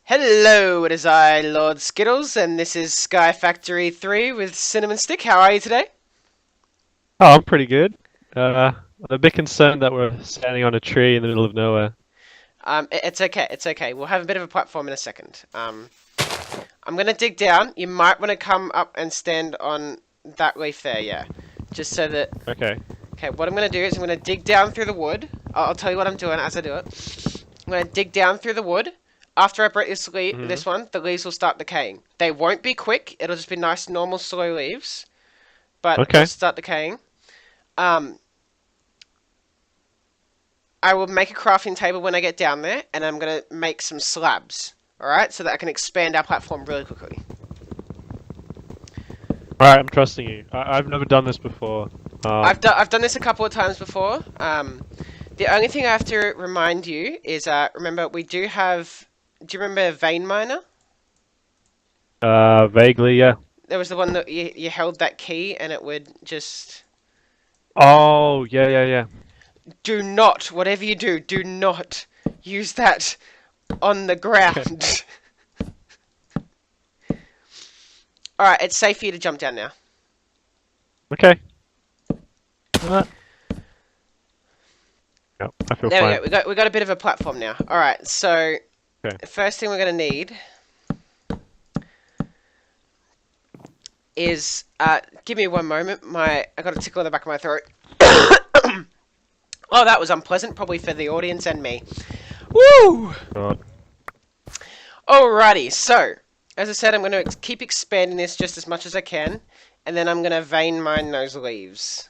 Hello, it is I, Lord Skittles, and this is Sky Factory 3 with Cinnamon Stick. How are you today? Oh, I'm pretty good. I'm a bit concerned that we're standing on a tree in the middle of nowhere. It's okay, it's okay. We'll have a bit of a platform in a second. I'm gonna dig down. You might want to come up and stand on that leaf there, yeah. Just so that... Okay. Okay, what I'm gonna do is I'm gonna dig down through the wood. I'll tell you what I'm doing as I do it. I'm gonna dig down through the wood. After I break hmm this one, the leaves will start decaying. They won't be quick. It'll just be nice, normal, slow leaves. But they'll Okay. start decaying. Um, I will make a crafting table when I get down there, and I'm going to make some slabs, alright? So that I can expand our platform really quickly. All right, I'm trusting you. I've never done this before. I've done this a couple of times before. The only thing I have to remind you is, remember, we do have... Do you remember Vein Miner? Vaguely, yeah. There was the one that you held that key, and it would just... Oh, yeah, yeah, yeah. Do not, whatever you do, do not use that on the Okay. ground. Alright, it's safe for you to jump down now. Okay. Uh, no, I feel There we fine. go. We got a bit of a platform now. All right. So Okay. the first thing we're gonna need is give me one moment. I got a tickle in the back of my throat. Oh, that was unpleasant, probably for the audience and me. Woo! God. Alrighty. So as I said, I'm gonna keep expanding this just as much as I can, and then I'm gonna vein mine those leaves,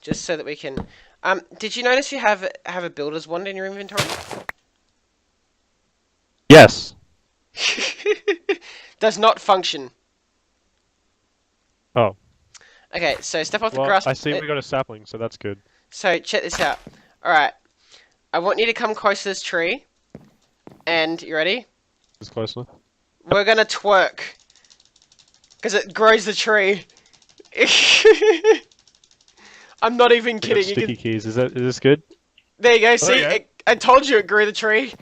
just so that we can. Did you notice you have a builder's wand in your inventory? Yes. Does not function. Oh. Okay, so step off the Well, grass. I see we got a sapling, so that's good. So check this out. Alright, I want you to come close to this tree. And, you ready? Is close enough. We're gonna twerk. Because it grows the tree. I'm not even We got kidding. You sticky can... keys. Is this good? There you go, Oh see? yeah. I told you it grew the tree.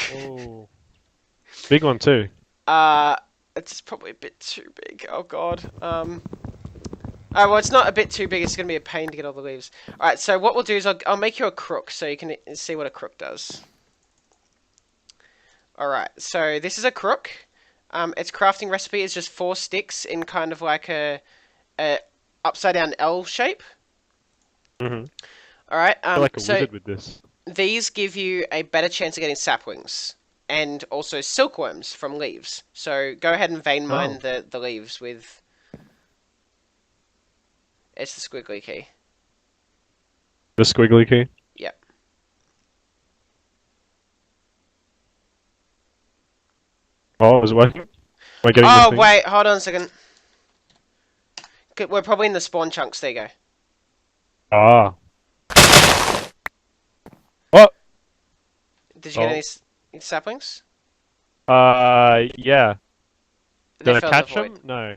Oh. Big one too. Uh, it's probably a bit too big. Oh god. Oh, well, it's not a bit too big. It's gonna be a pain to get all the leaves. Alright, so what we'll do is I'll make you a crook so you can see what a crook does. Alright, so this is a crook. Its crafting recipe is just 4 sticks in kind of like a upside down L shape. Mm-hmm. Alright, I feel like a so wizard with this. these give you a better chance of getting saplings. And also silkworms from leaves. So go ahead and vein mine Oh. the leaves with... It's the squiggly key. The squiggly key. Yep. Oh, is it working? Am I getting the Oh, thing? wait, hold on a second. We're probably in the spawn chunks. There you go. Ah. Oh. Did you get Oh. any saplings? Yeah. They Did I fell in the catch void. them? No.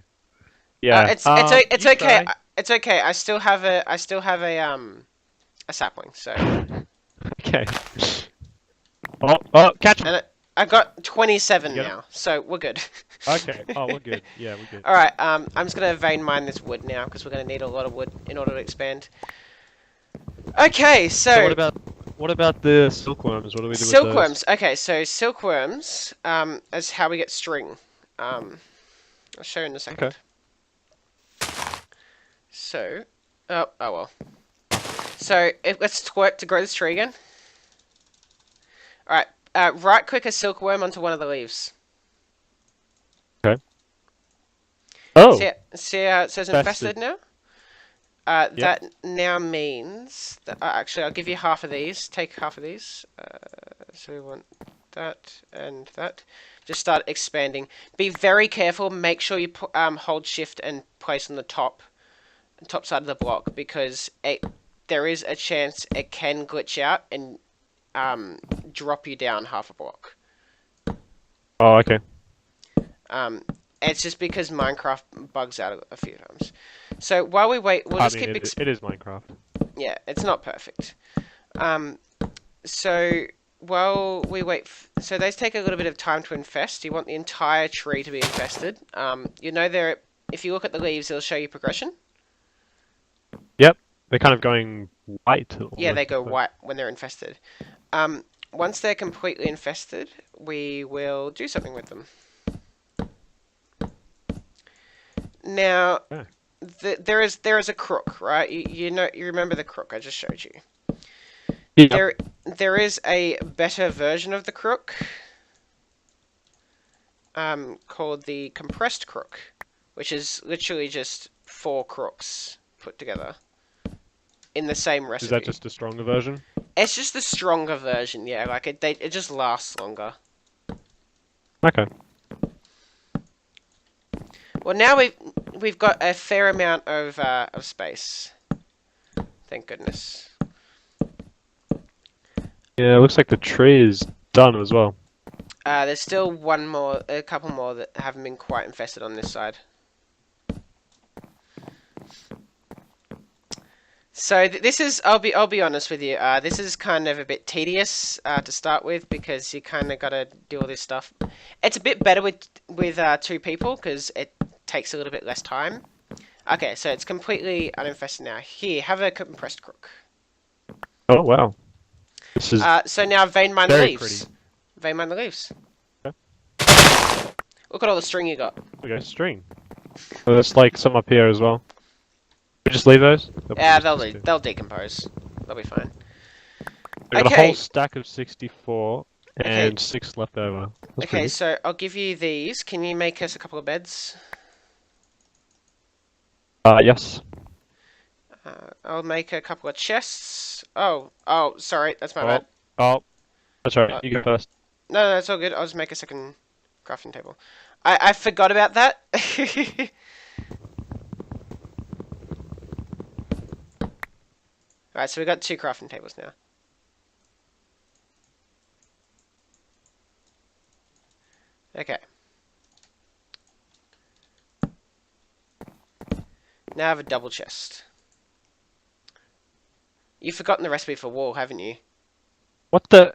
Yeah. It's You okay. try. It's okay. I still have a sapling. So Okay. Oh, catch them. and I got You 27 get them? now. So we're good. Okay. Oh, we're good. Yeah, we're good. All right. I'm just gonna vein mine this wood now because we're gonna need a lot of wood in order to expand. Okay. So So what about the silkworms? What do we do with those? silkworms. Okay. So silkworms. Is how we get string. I'll show you in a Okay. second. So, oh well. So let's twerk to grow this tree again. All right. Right click a silkworm onto one of the leaves. Okay. Oh, See how it says infested bested. now? Yep. That now means that actually I'll give you half of these. Take half of these. So we want that and that. Just start expanding. Be very careful. Make sure you hold shift and place on the top side of the block because there is a chance it can glitch out and drop you down half a block. Oh, okay. Um, it's just because Minecraft bugs out a few times. So while we wait, we'll I just mean, keep it is Minecraft. yeah, it's not perfect. So while we wait, so those take a little bit of time to infest. You want the entire tree to be infested. You know there. If you look at the leaves, it'll show you progression. Yep. They're kind of going white Yeah, almost. they go white when they're infested. Once they're completely infested, we will do something with them. Now, Okay. there is a crook, right? You remember the crook I just showed you. Yeah. There is a better version of the crook, called the compressed crook, which is literally just 4 crooks put together in the same Is that recipe. just a stronger version? It's just the stronger version, yeah. Like it just lasts longer. Okay. Well, now we've got a fair amount of space. Thank goodness. Yeah, it looks like the tree is done as well. There's still a couple more that haven't been quite infested on this side. So this is, I'll be honest with you. This is kind of a bit tedious to start with because you kind of got to do all this stuff. It's a bit better with 2 people because it takes a little bit less time. Okay, so it's completely uninfested now. Here, have a compressed crook. Oh wow. This is So now vein mine the very leaves. pretty. Vein mine the leaves. Okay. Look at all the string you got. We got a string. Oh, there's like some up here as well. We just leave those? Yeah, Just they'll decompose. They'll be fine. we got a Okay. whole stack of 64 Okay. and 6 left over. That's Okay, pretty so I'll give you these. Can you make us a couple of beds? good. Yes. I'll make a couple of chests. Oh, sorry, that's my Oh, bad. oh, that's alright. Uh, You go first. no, it's all good. I'll just make a second crafting table. I forgot about that. Alright, so we've got 2 crafting tables now. Okay. Now I have a double chest. You've forgotten the recipe for wool, haven't you? What the?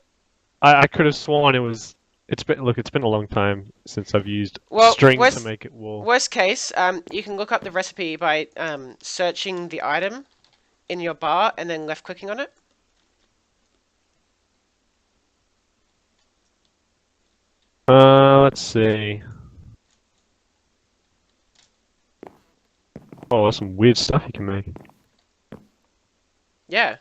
I could have sworn it was. It's been look. It's been a long time since I've used Well, string to make it wool. worst case, you can look up the recipe by searching the item in your bar and then left clicking on it. Let's see. Oh, there's some weird stuff you can make. Yeah.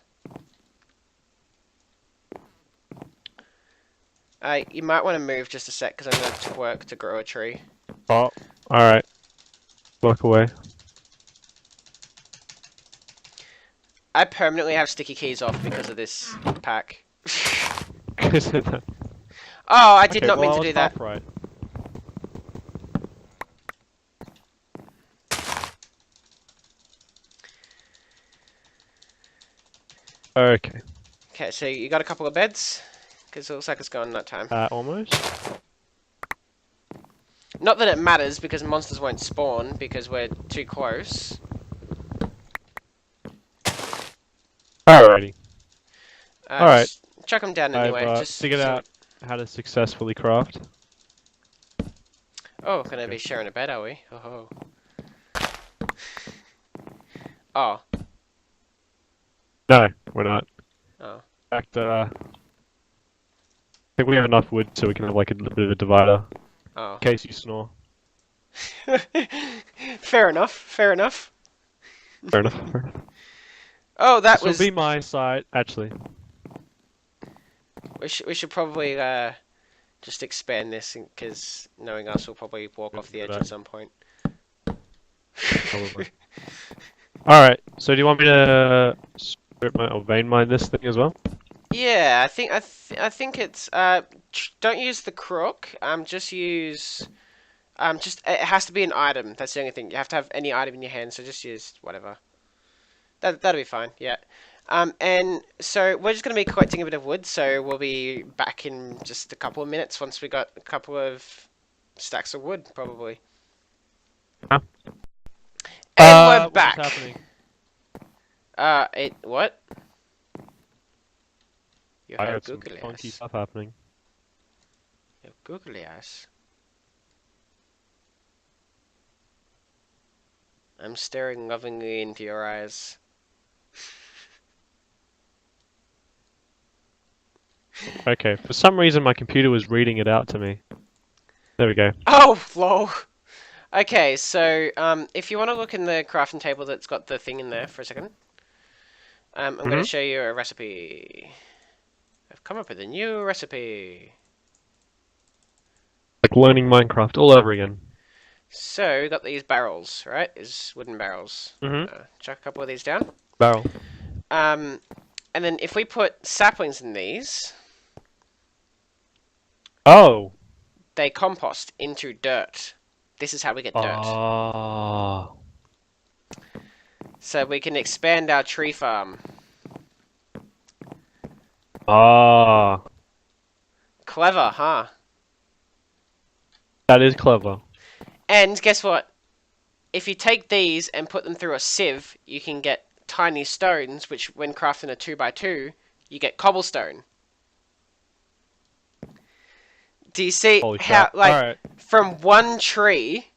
You might want to move just a sec because I'm going to work to grow a tree. Oh, alright. Walk away. I permanently have sticky keys off because of this pack. Okay, Oh, I did not well, mean to I was do that. half right. Okay. Okay, so you got a couple of beds? Because it looks like it's going night time. Almost. Not that it matters because monsters won't spawn because we're too close. Alrighty. Alright. Just chuck them down anyway. I've Just figured so out how to successfully craft. Oh, gonna be sharing a bed, are we? Oh. Oh. No, we're not. Oh. In fact, I think we have enough wood so we can have like a little bit of a divider. Oh. In case you snore. Fair enough. Fair enough. Fair enough. Fair enough. Oh, that This will was. be my side, actually. We should probably just expand this because knowing us, we'll probably walk off the edge at some point. Probably. Alright, so do you want me to strip my or vein mine this thing as well? Yeah, I think it's don't use the crook. Just use just it has to be an item. That's the only thing. You have to have any item in your hand. So just use whatever. That'll be fine. Yeah. And so we're just gonna be collecting a bit of wood. So we'll be back in just a couple of minutes once we got a couple of stacks of wood, probably. Huh? And we're What's back. happening? What? You I have got some googly funky eyes. stuff happening. You have googly eyes. I'm staring lovingly into your eyes. Okay, for some reason my computer was reading it out to me. There we go. Oh, lol. Okay, so if you want to look in the crafting table that's got the thing in there for a second, I'm going to show you a recipe. I've come up with a new recipe. Like learning Minecraft all over again. So, got these barrels, right? Is wooden barrels. Mm-hmm. Chuck a couple of these down. Barrel. And then if we put saplings in these, Oh. they compost into dirt. This is how we get dirt. Ah. So we can expand our tree farm. Ah. Clever, huh? That is clever. And guess what? If you take these and put them through a sieve, you can get tiny stones, which when crafting a 2x2, you get cobblestone. Do you see Holy how, crap. like, Alright. from one tree,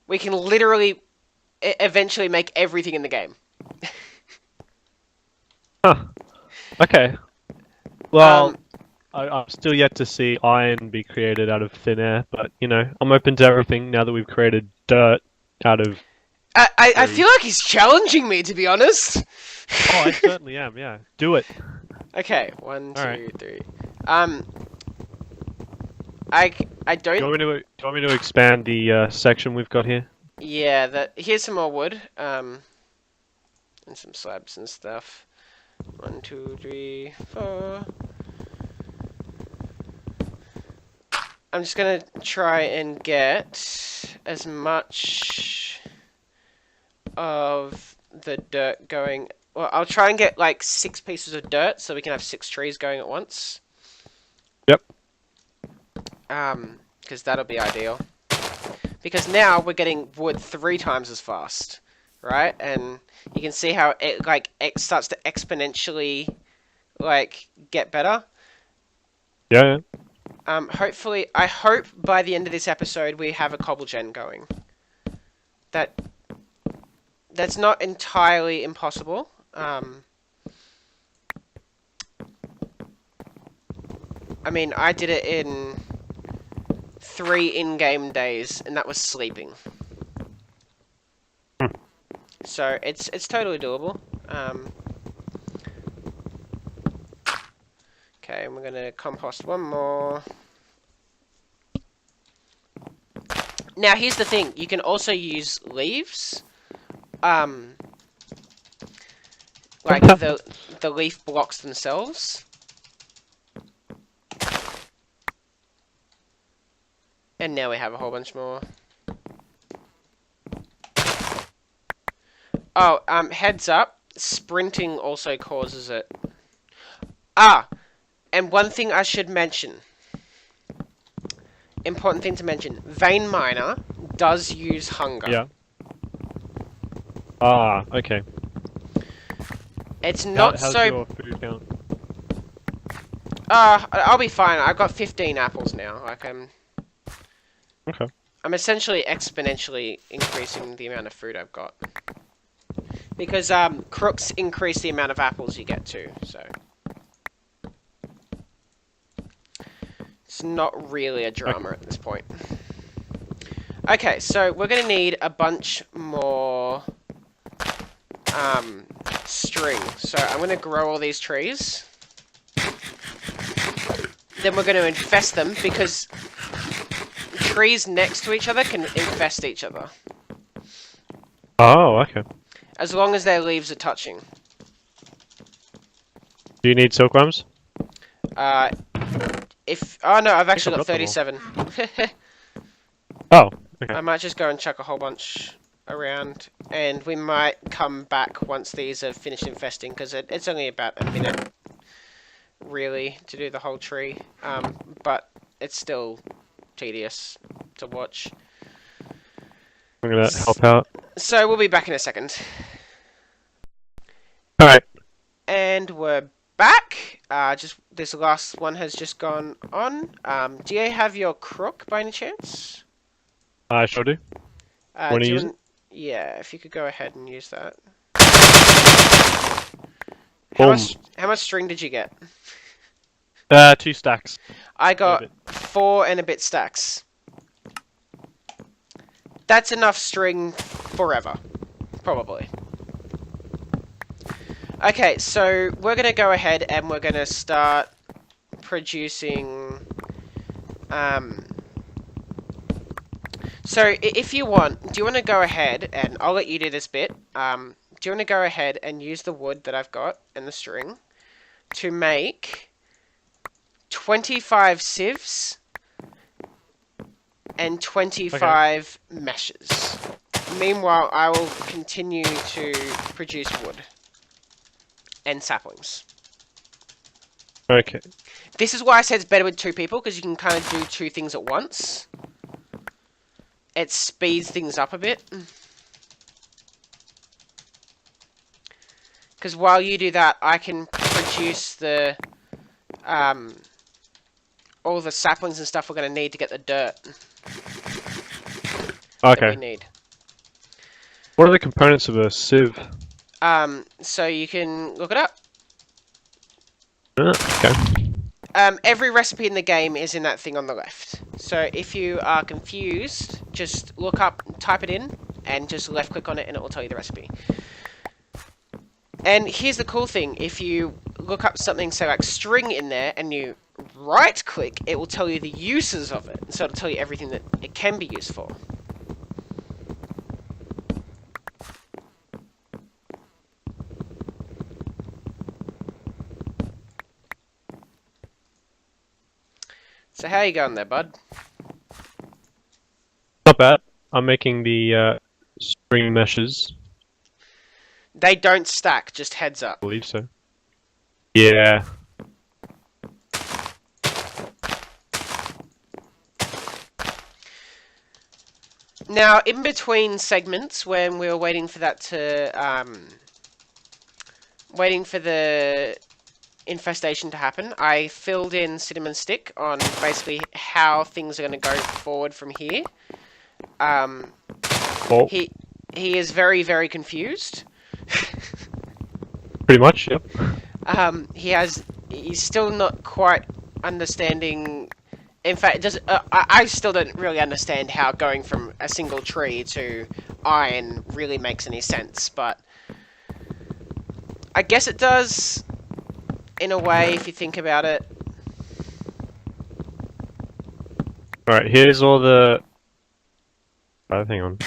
we can literally eventually make everything in the game? Huh. Okay. Well, I'm still yet to see iron be created out of thin air, but, you know, I'm open to everything now that we've created dirt out of I trees. feel like he's challenging me, to be honest. Oh, I certainly am, yeah. Do it. Okay, one, two, Alright. three. I Do you don't. want me to expand the section we've got here? Yeah, here's some more wood. And some slabs and stuff. 1, 2, 3, 4. I'm just gonna try and get as much of the dirt going. Well, I'll try and get like 6 pieces of dirt so we can have 6 trees going at once. Yep. Because that'll be ideal. Because now we're getting wood 3 times as fast, right? And you can see how it starts to exponentially like get better. Yeah. Hopefully, I hope by the end of this episode we have a cobble gen going. That's not entirely impossible. I mean, I did it in 3 in-game days, and that was sleeping. So it's totally doable. Okay, and we're gonna compost one more. Now here's the thing: you can also use leaves, like the leaf blocks themselves. And now we have a whole bunch more. Oh, heads up, sprinting also causes it. Ah, and one thing I should mention. Important thing to mention. Vein Miner does use hunger. Yeah. Ah, okay. It's not How's so... your food count? I'll be fine. I've got 15 apples now. Like, Okay. I'm essentially exponentially increasing the amount of food I've got. Because, crooks increase the amount of apples you get too, so... It's not really a drama at this point. Okay, so we're going to need a bunch more string. So I'm going to grow all these trees. Then we're going to infest them because trees next to each other can infest each other. Oh, okay. As long as their leaves are touching. Do you need silkworms? Oh no, I've actually got I've got them all. 37. Oh, okay. I might just go and chuck a whole bunch around, and we might come back once these are finished infesting, because it's only about a minute, really, to do the whole tree, but it's still tedious to watch. I'm gonna help out. So we'll be back in a second. Alright. And we're back. just this last one has just gone on. Do you have your crook by any chance? I sure do. Want Do to you use it? want, yeah, if you could go ahead and use that. Boom. How much string did you get? 2 stacks. I And a got bit. 4 and a bit stacks. That's enough string forever, probably. Okay, so we're gonna go ahead and we're gonna start producing. So if you want, do you want to go ahead and I'll let you do this bit. Do you want to go ahead and use the wood that I've got and the string to make 25 sieves and 25 meshes. Meanwhile, I will continue to produce wood and saplings. Okay. This is why I said it's better with 2 people, because you can kind of do 2 things at once. It speeds things up a bit. Because while you do that, I can produce the all the saplings and stuff we're going to need to get the dirt that we Okay. need. What are the components of a sieve? So you can look it up. Okay. Every recipe in the game is in that thing on the left. So if you are confused, just look up, type it in, and just left click on it and it will tell you the recipe. And here's the cool thing, if you look up something, say like string in there, and you right click, it will tell you the uses of it. So it'll tell you everything that it can be used for. So how you going there, bud? Not bad. I'm making the string meshes. They don't stack, just heads I up. believe so. Yeah. Now, in between segments, when we were waiting for that to, waiting for the infestation to happen, I filled in Cinnamon Stick on basically how things are going to go forward from here. Oh, He is very, very confused. pretty much, yep. He's still not quite understanding. In fact, I still don't really understand how going from a single tree to iron really makes any sense, but I guess it does in a way if you think about it. Alright, here's all the... hang on.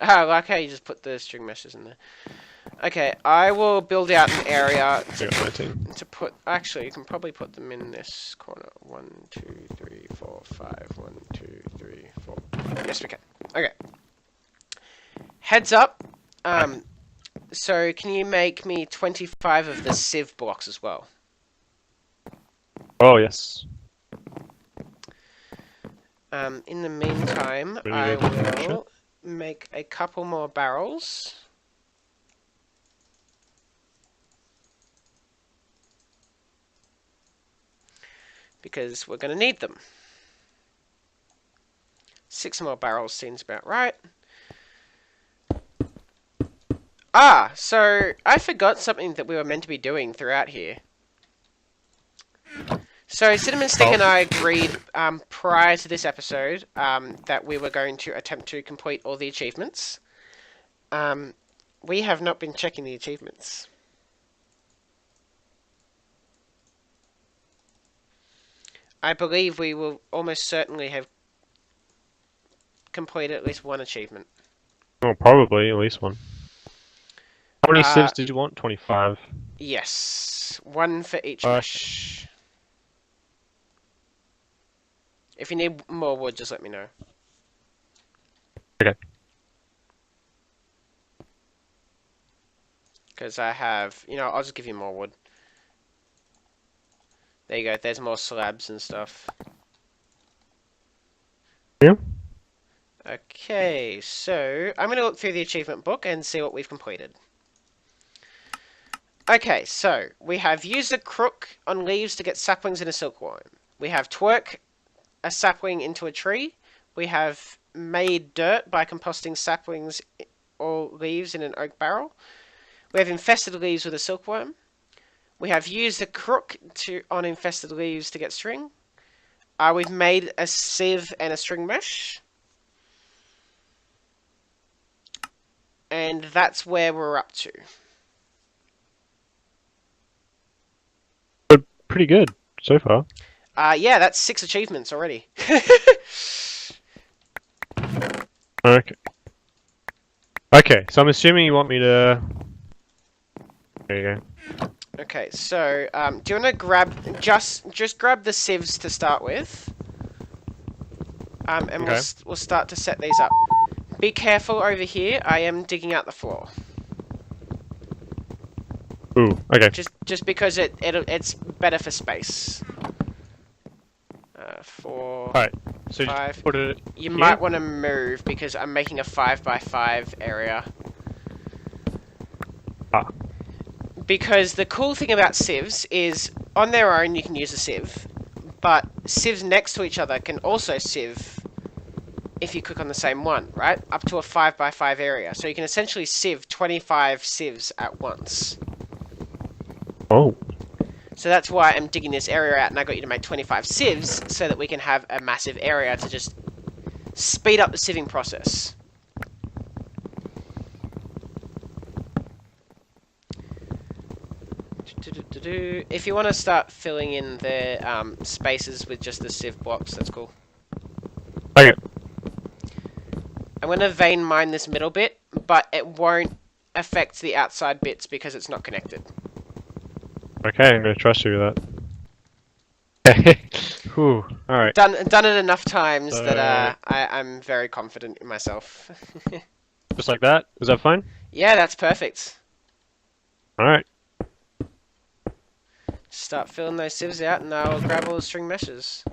Oh, like how you just put the string meshes in there. Okay, I will build out an area to put. Actually, you can probably put them in this corner. 1, 2, 3, 4, 5. 1, 2, 3, 4. Yes, we can. Okay. Heads up. So can you make me 25 of the sieve blocks as well? Oh, yes. In the meantime, Really I good. will make a couple more barrels. Because we're going to need them. 6 more barrels seems about right. Ah, so I forgot something that we were meant to be doing throughout here. So Cinnamon Stick and I agreed prior to this episode that we were going to attempt to complete all the achievements. We have not been checking the achievements. I believe we will almost certainly have completed at least one achievement. Oh, probably, at least one. How many sieves did you want? 25. Yes. 1 for each mesh. If you need more wood, just let me know. Okay. Because I have... You know, I'll just give you more wood. There you go. There's more slabs and stuff. Yeah. Okay, so I'm going to look through the achievement book and see what we've completed. Okay, so we have used a crook on leaves to get saplings in a silkworm. We have twerk a sapling into a tree. We have made dirt by composting saplings or leaves in an oak barrel. We have infested leaves with a silkworm. We have used a crook on infested leaves to get string. We've made a sieve and a string mesh. And that's where we're up to. Pretty good so far. Yeah, that's 6 achievements already. Okay. Okay, so I'm assuming you want me to... There you go. Okay, so do you want to grab just grab the sieves to start with, and Okay. we'll start to set these up. Be careful over here. I am digging out the floor. Ooh, okay. Just because it's better for space. 4. Alright, so 5. just put it You here? might want to move because I'm making a 5x5 area. Ah. Because the cool thing about sieves is, on their own you can use a sieve, but sieves next to each other can also sieve if you click on the same one, right? Up to a 5x5 area. So you can essentially sieve 25 sieves at once. Oh. So that's why I'm digging this area out, and I got you to make 25 sieves so that we can have a massive area to just speed up the sieving process. If you want to start filling in the spaces with just the sieve blocks, that's cool. Okay. I'm going to vein mine this middle bit, but it won't affect the outside bits because it's not connected. Okay, I'm gonna trust you with that. Whew, alright. Done it enough times So- that I'm very confident in myself. Just like that? Is that fine? Yeah, that's perfect. Alright. Start filling those sieves out, and I'll grab all the string meshes.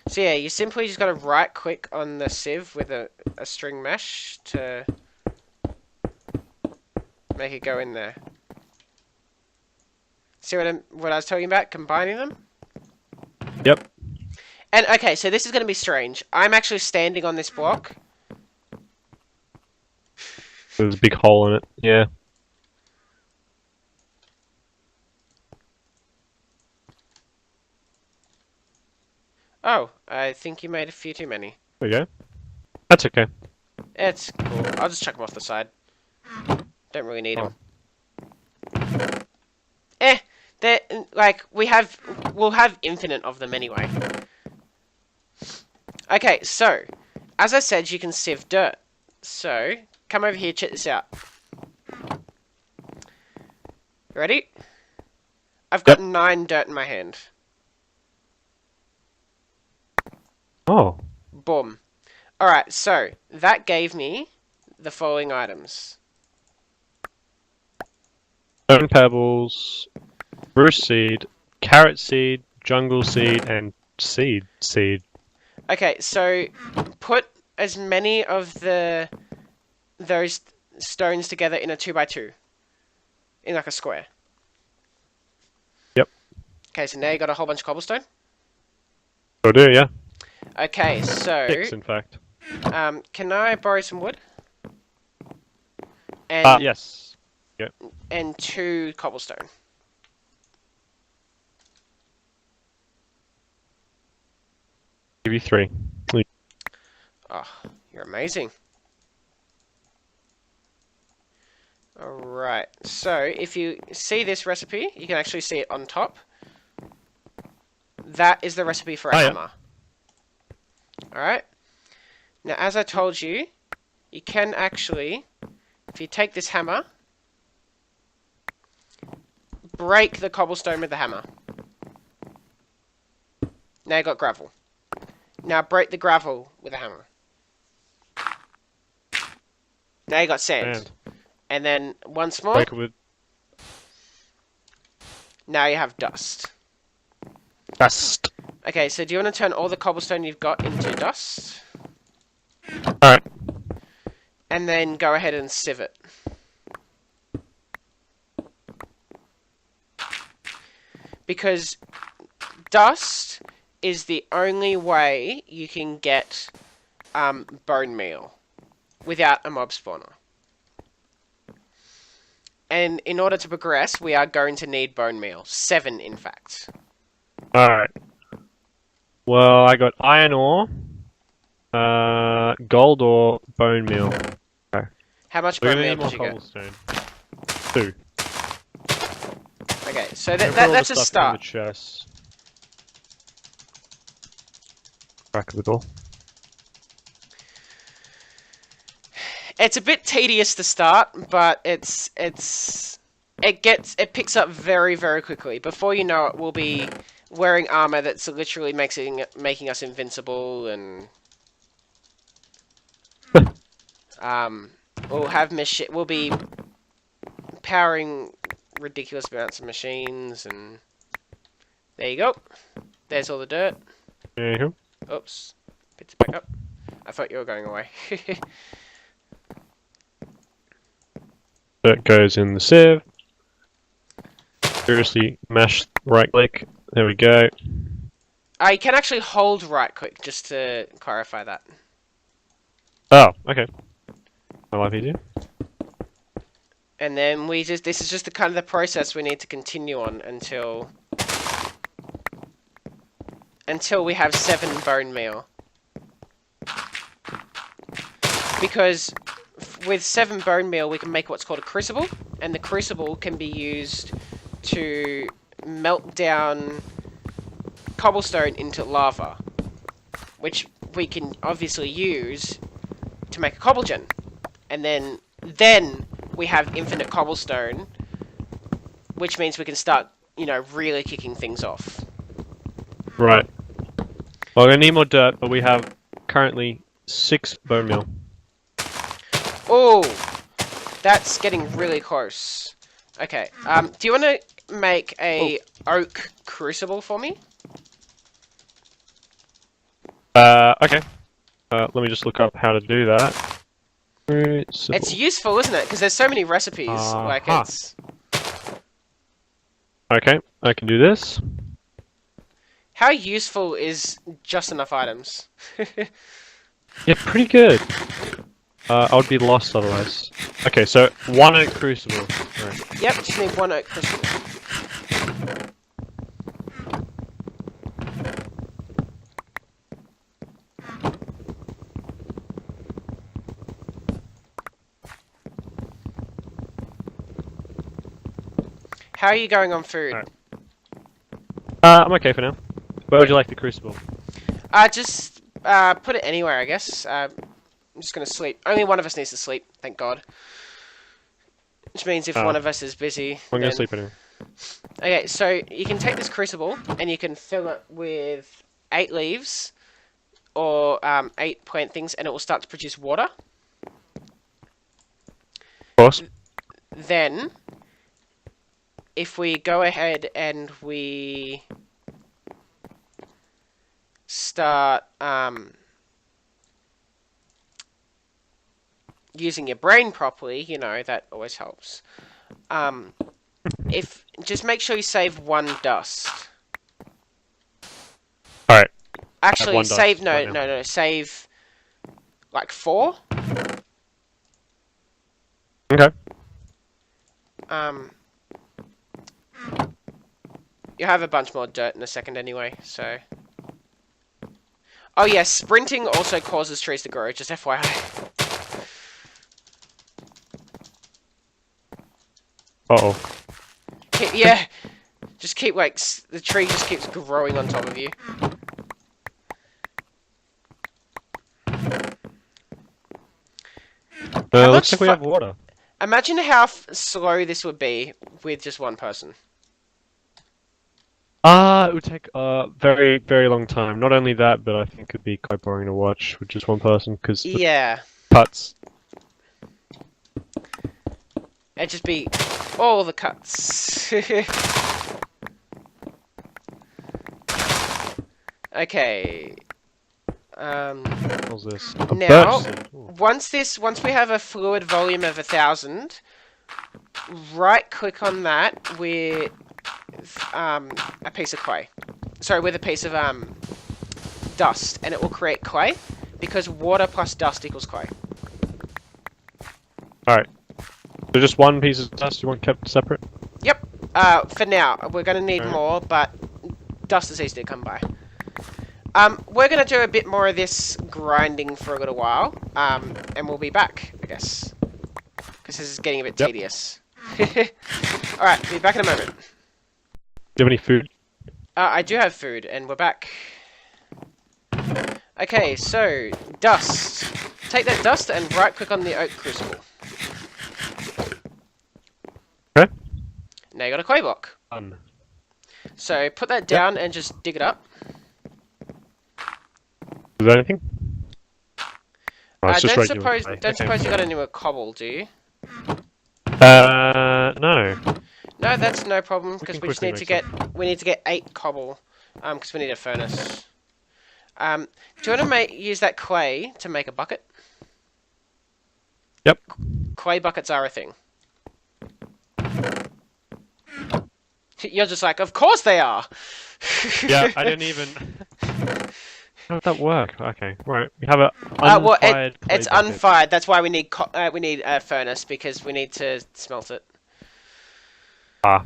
So yeah, you simply just got to right click on the sieve with a string mesh to make it go in there. See what I was telling you about, combining them? Yep. And okay, so this is going to be strange. I'm actually standing on this block. There's a big hole in it. Yeah. Oh, I think you made a few too many. There you go. That's okay. It's cool. I'll just chuck them off the side. Don't really need them. They're like we'll have infinite of them anyway. Okay, so as I said, you can sieve dirt. So come over here, check this out. Ready? I've got 9 dirt in my hand. Oh. Boom. Alright, so that gave me the following items. Stone pebbles, spruce seed, carrot seed, jungle seed, and seed. Okay, so put as many of those stones together in a 2x2. In like a square. Yep. Okay, so now you got a whole bunch of cobblestone. Will do, yeah. Okay, so 6, in fact. can I borrow some wood? And Yes. and 2 cobblestone. Give you 3. Oh, you're amazing. Alright, so if you see this recipe, you can actually see it on top. That is the recipe for a hammer. Alright? Now, as I told you, you can actually, if you take this hammer, break the cobblestone with the hammer. Now you got gravel. Now break the gravel with a hammer. Now you got sand. And then once more. Break it with Now you have dust. dust. Okay, so do you want to turn all the cobblestone you've got into dust? Alright. and then go ahead and sieve it. Because dust is the only way you can get bone meal without a mob spawner. And in order to progress, we are going to need bone meal. 7, in fact. Alright. Well, I got iron ore, gold ore, bone meal. Okay. How much We're bone gonna meal need more did you get? cobblestone. 2. Okay, so Put all that's the a stuff start. in the chest. Crack of the door. It's a bit tedious to start, but it picks up very, very quickly. Before you know it, we'll be wearing armor that's literally making us invincible, and we'll be powering ridiculous amounts of machines, and there you go. There's all the dirt. There you go. Oops, picked it back up. I thought you were going away. That goes in the sieve. Seriously, mash right click. There we go. I can actually hold right click, just to clarify that. Oh, okay. My life easier. And then this is just the kind of the process we need to continue on until we have 7 bone meal. Because with 7 bone meal, we can make what's called a crucible, and the crucible can be used to melt down cobblestone into lava, which we can obviously use to make a cobble gen. And then we have infinite cobblestone, which means we can start, really kicking things off. Right. Well, we're gonna need more dirt, but we have currently 6 bone meal. Oh, that's getting really close. Okay. Do you want to make a oak crucible for me? Okay. Let me just look up how to do that. Crucible. It's useful, isn't it? Because there's so many recipes. Like it's. Okay, I can do this. How useful is just enough items? Yeah, pretty good. I would be lost otherwise. Okay, so 1 oak crucible. Right. Yep, just need 1 oak crucible. How are you going on food? Right. I'm okay for now. Where would you like the crucible? Just put it anywhere, I guess. I'm just gonna sleep. Only one of us needs to sleep, thank God. Which means if one of us is busy, I'm gonna sleep anyway. Okay, so you can take this crucible and you can fill it with 8 leaves or 8 plant things, and it will start to produce water. Of course. Then, if we go ahead and we start using your brain properly, that always helps. Just make sure you save 1 dust. Alright. Actually, save save like 4. Okay. You'll have a bunch more dirt in a second anyway, so. Oh yes, sprinting also causes trees to grow, just FYI. Uh-oh. Yeah, just keep the tree just keeps growing on top of you. Looks like we have water. Imagine how slow this would be with just 1 person. It would take a very, very long time. Not only that, but I think it'd be quite boring to watch with just 1 person, because Yeah. cuts. It'd just be all the cuts. Okay. What's this? A Now, birch seed. Ooh. once we have a fluid volume of 1,000, right click on that with a piece of clay. Sorry, with a piece of dust, and it will create clay because water plus dust equals clay. Alright. So just one piece of dust you want kept separate? Yep. For now, we're going to need more, but dust is easy to come by. We're going to do a bit more of this grinding for a little while, and we'll be back, I guess. Because this is getting a bit tedious. Alright, be back in a moment. Do you have any food? I do have food, and we're back. Okay, so, dust. Take that dust and right-click on the oak crucible. Okay. Now you got a clay block. Done. So, put that down and just dig it up. Is there anything? Oh, it's just don't regular suppose clay. you got any more cobble, do you? No. No, that's no problem because we just quickly need to get 8 cobble, because we need a furnace. Do you want to use that clay to make a bucket? Yep. Clay buckets are a thing. You're just like, of course they are. Yeah, I didn't even. How would that work? Okay, right. We have a unfired. It's bucket. unfired. That's why we need a furnace because we need to smelt it. Ah.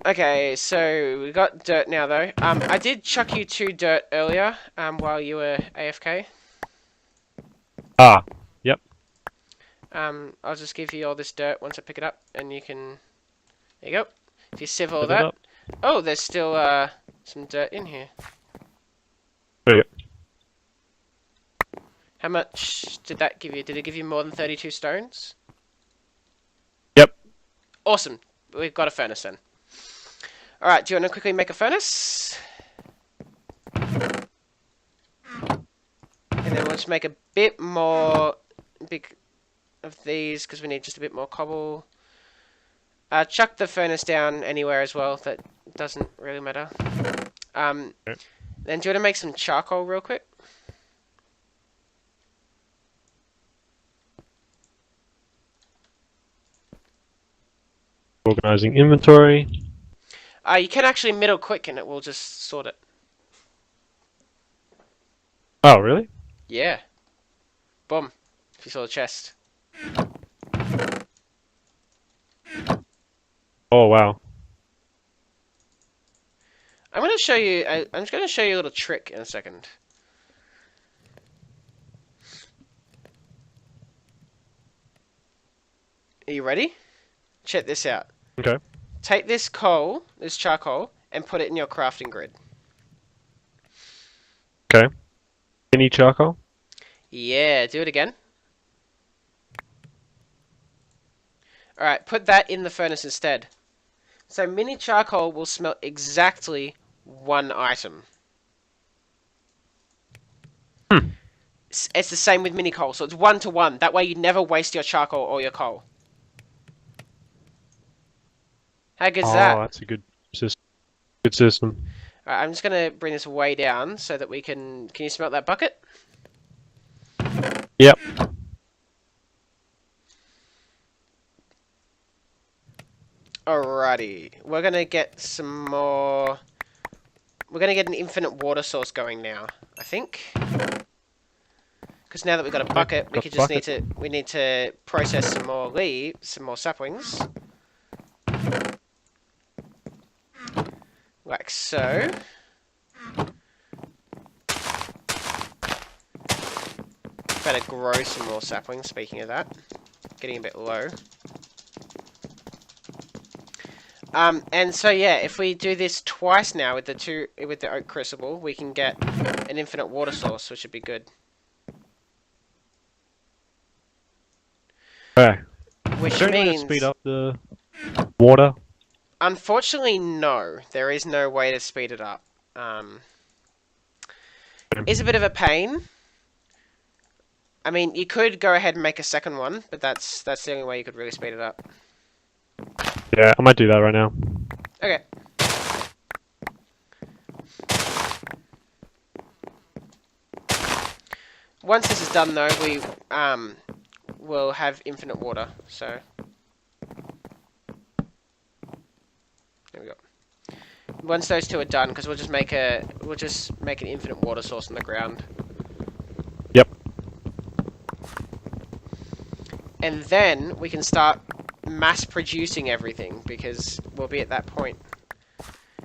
Okay, so we got dirt now though. I did chuck you 2 dirt earlier. While you were AFK. Ah. Yep. I'll just give you all this dirt once I pick it up, and you can. There you go. If you sieve all Fill it that. up. Oh, there's still some dirt in here. There you go. How much did that give you? Did it give you more than 32 stones? Yep. Awesome. We've got a furnace then. Alright, do you want to quickly make a furnace? And then we'll just make a bit more of these because we need just a bit more cobble. Chuck the furnace down anywhere as well. That doesn't really matter. Okay. Then do you want to make some charcoal real quick? Organizing inventory. You can actually middle click and it will just sort it. Oh, really? Yeah. Boom. If you saw the chest. Oh, wow. I'm going to show you. I'm just going to show you a little trick in a second. Are you ready? Check this out. Okay. Take this coal, this charcoal, and put it in your crafting grid. Okay. Any charcoal? Yeah, do it again. Alright, put that in the furnace instead. So mini charcoal will smelt exactly 1 item. It's the same with mini coal, so it's 1 to 1. That way you never waste your charcoal or your coal. How good is that? Oh, that's a good system. Good system. Alright, I'm just going to bring this way down so that we can... Can you smelt that bucket? Yep. Alrighty. We're going to get some more... We're going to get an infinite water source going now, I think. Because now that we've got a bucket, we need to process some more leaves, some more saplings. Like so. Better grow some more saplings, speaking of that. Getting a bit low. And so yeah, if we do this twice now with the oak crucible, we can get an infinite water source, which would be good. Okay. Which Don't you want means to speed up the water? unfortunately, no. There is no way to speed it up. It's a bit of a pain. I mean, you could go ahead and make a second one, but that's the only way you could really speed it up. Yeah, I might do that right now. Okay. once this is done though, we will have infinite water. So there we go. Once those two are done, because we'll just make an infinite water source on the ground. Yep. And then we can start mass producing everything, because we'll be at that point.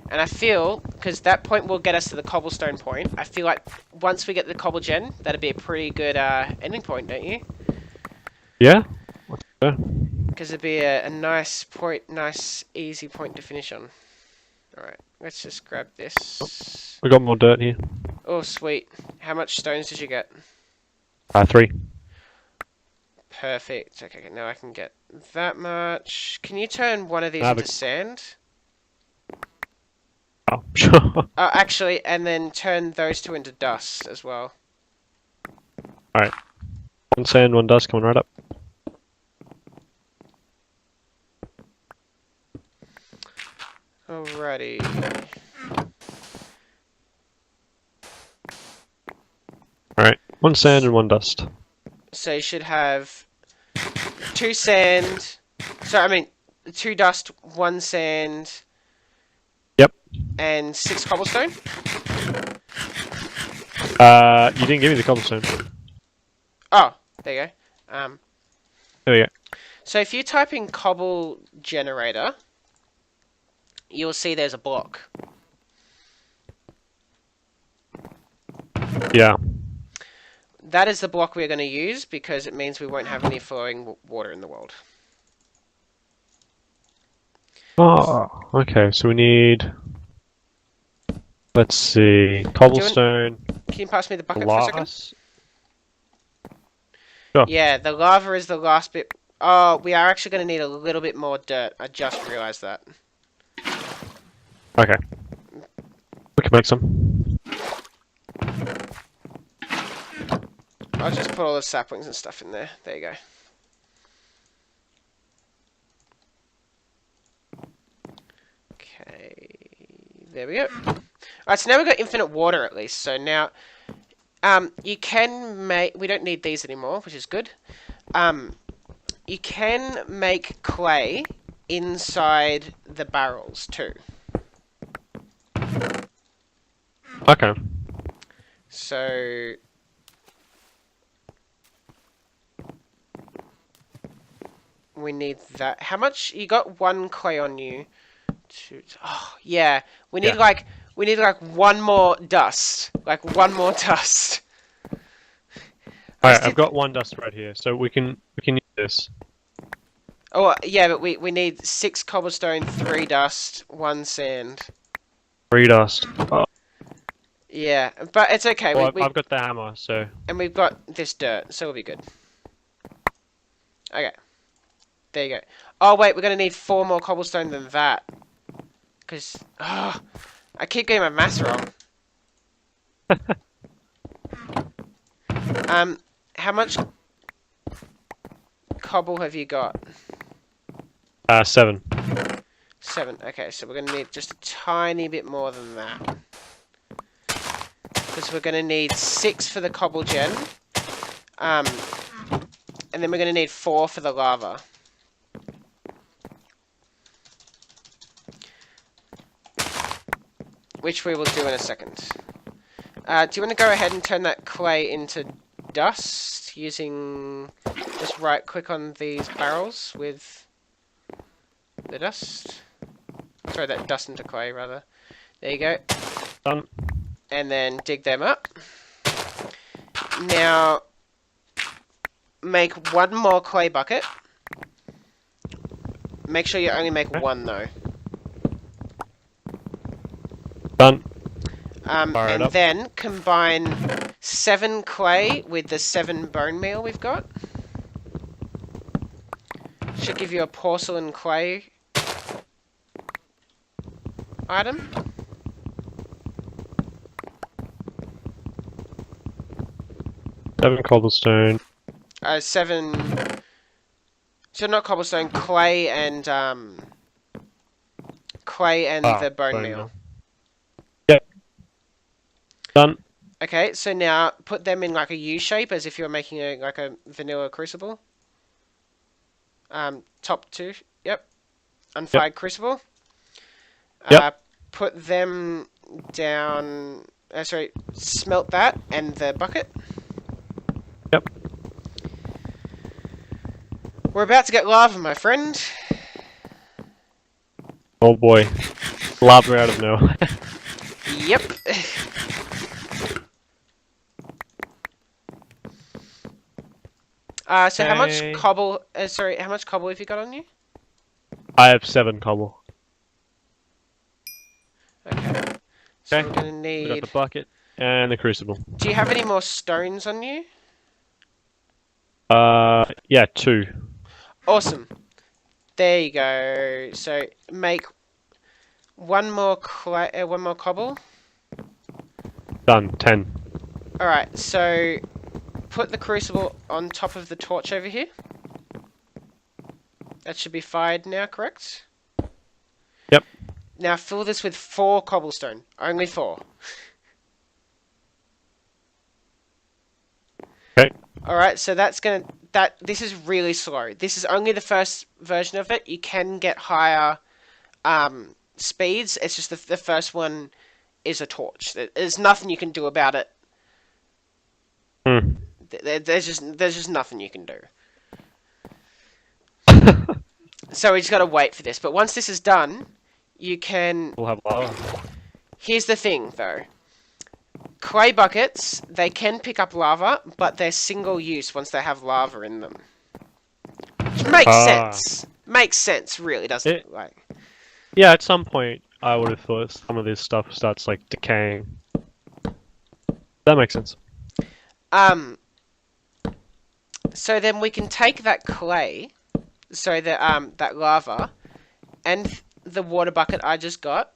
And I feel, because that point will get us to the cobblestone point, I feel like once we get the cobble gen, that'd be a pretty good ending point, don't you? Yeah? Yeah. Because it'd be a nice point, nice, easy point to finish on. Alright, let's just grab this. We got more dirt here. Oh, sweet. How much stones did you get? 3. Perfect. Okay, now I can get that much. Can you turn one of these Ah, into sand? Oh, sure. Actually, and then turn those two into dust as well. Alright. 1 sand, 1 dust coming right up. Alrighty. Alright. 1 sand and 1 dust. So you should have 2 sand. So I mean, 2 dust, 1 sand. Yep. And 6 cobblestone. You didn't give me the cobblestone. Oh, there you go. There we go. So if you type in cobble generator, you'll see there's a block. Yeah. That is the block we're going to use because it means we won't have any flowing water in the world. Oh, okay. So we need. Let's see. Cobblestone. Can you pass me the bucket for a second? Glass. Sure. Yeah, the lava is the last bit. Oh, we are actually going to need a little bit more dirt. I just realised that. Okay. We can make some. I'll just put all the saplings and stuff in there. There you go. Okay, there we go. Alright, so now we've got infinite water at least. So now, you can make... We don't need these anymore, which is good. You can make clay inside the barrels too. Okay. So... we need that. How much? You got 1 clay on you. 2. Oh, yeah. We need like 1 more dust. Like 1 more dust. Alright, I've got 1 dust right here, so we can use this. Oh, yeah, but we need 6 cobblestone, 3 dust, 1 sand. 3 dust. Oh. Yeah, but it's okay. Well, I've got the hammer, so... And we've got this dirt, so we'll be good. Okay. There you go. Oh, wait, we're going to need 4 more cobblestone than that. Because, I keep getting my maths wrong. How much cobble have you got? 7. 7. Okay, so we're going to need just a tiny bit more than that. Because we're going to need 6 for the cobble gen. And then we're going to need 4 for the lava. Which we will do in a second. Do you want to go ahead and turn that clay into dust using... just right click on these barrels with the dust? Sorry, that dust into clay rather. There you go. Done. And then dig them up. Now, make 1 more clay bucket. Make sure you only make 1 though. Done. And then combine 7 clay with the 7 bone meal we've got. Should give you a porcelain clay item. 7 cobblestone. 7... So not cobblestone, clay and the bone meal. Yep. Done. Okay, so now put them in like a U shape as if you're making a vanilla crucible. Top two. Yep. Yep. Unfired crucible. Yep. Uh, put them down. Sorry, smelt that and the bucket. Yep. We're about to get lava, my friend. Oh boy. Lava out of nowhere. Yep. So how much Okay. cobble? Sorry, how much cobble have you got on you? I have 7 cobble. Okay. So Okay. we're gonna We got the need. bucket and the crucible. Do you have any more stones on you? Yeah, 2. Awesome. There you go. So make one more cobble. Done. 10. All right. So put the crucible on top of the torch over here. That should be fired now, correct? Yep. Now fill this with 4 cobblestone. Only 4. Okay. Alright, so this is really slow. This is only the first version of it. You can get higher speeds. It's just the first one is a torch. There's nothing you can do about it. Hmm. There's just nothing you can do. So we just gotta wait for this. But once this is done, you can. We'll have lava. Here's the thing, though. Clay buckets, they can pick up lava, but they're single use once they have lava in them. Which makes sense. Makes sense, really, doesn't it? Like, Yeah, at some point, I would have thought some of this stuff starts, like, decaying. That makes sense. So then we can take that clay, so that lava, and the water bucket I just got,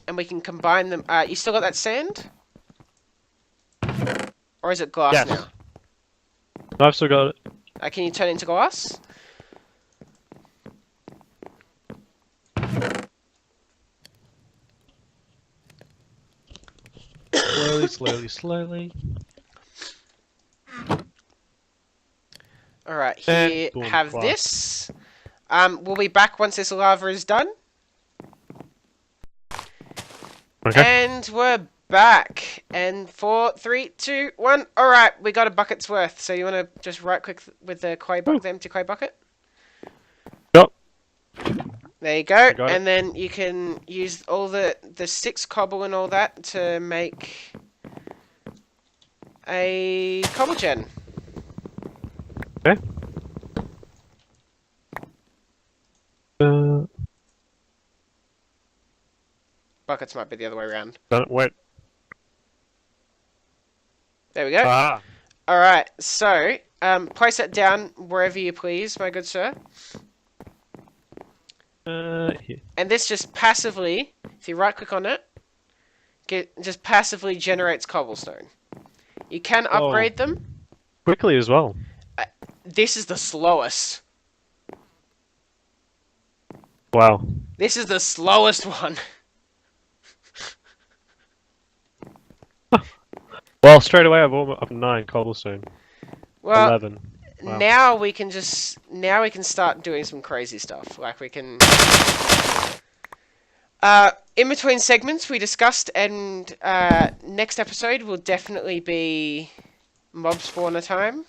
and we can combine them. You still got that sand? Or is it glass Yes. now? No, I've still got it. Can you turn it into glass? Slowly, slowly, slowly. Alright, And here, boom, have glass. this. We'll be back once this lava is done. Okay. And we're back. And 4, 3, 2, 1. Alright, we got a bucket's worth. So you want to just right click with the the empty clay bucket? Yep. There you go. Got And it. then you can use all the 6 cobble and all that to make a cobble gen. Okay. Buckets might be the other way around. Wait. There we go. Ah. Alright, so place that down wherever you please, my good sir. Here. And this just passively, if you right click on it, just passively generates cobblestone. You can upgrade them. Quickly as well. This is the slowest. Wow. This is the slowest one. Well, straight away I've up 9 cobblestone. Well, 11. Wow. now we can start doing some crazy stuff. Like we can. In between segments we discussed, and next episode will definitely be mob spawner time.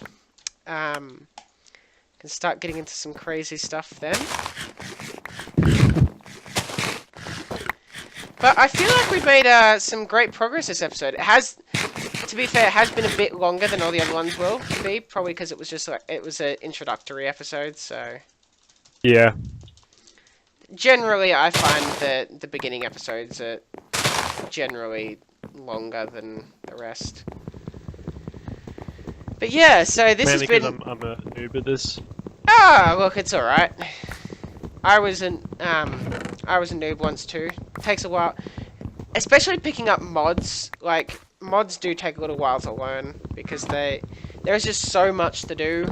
Can start getting into some crazy stuff then. But I feel like we've made some great progress this episode. It has, to be fair, it has been a bit longer than all the other ones will be, probably because it was just like it was an introductory episode. So Yeah. generally, I find the beginning episodes are generally longer than the rest. But yeah, so this Mainly has been. because I'm a noob at this. Ah, look, it's all right. I was a noob once too. It takes a while, especially picking up mods. Like mods do take a little while to learn because there's just so much to do.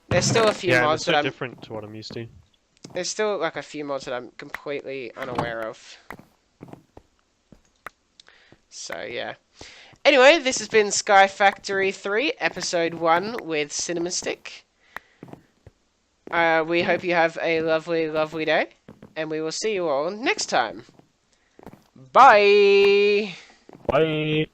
There's still a few Yeah, mods it's so that I'm. different to what I'm used to. There's still like a few mods that I'm completely unaware of. So yeah. Anyway, this has been Sky Factory 3, Episode 1 with Cinema Stick. We hope you have a lovely, lovely day, and we will see you all next time. Bye! Bye.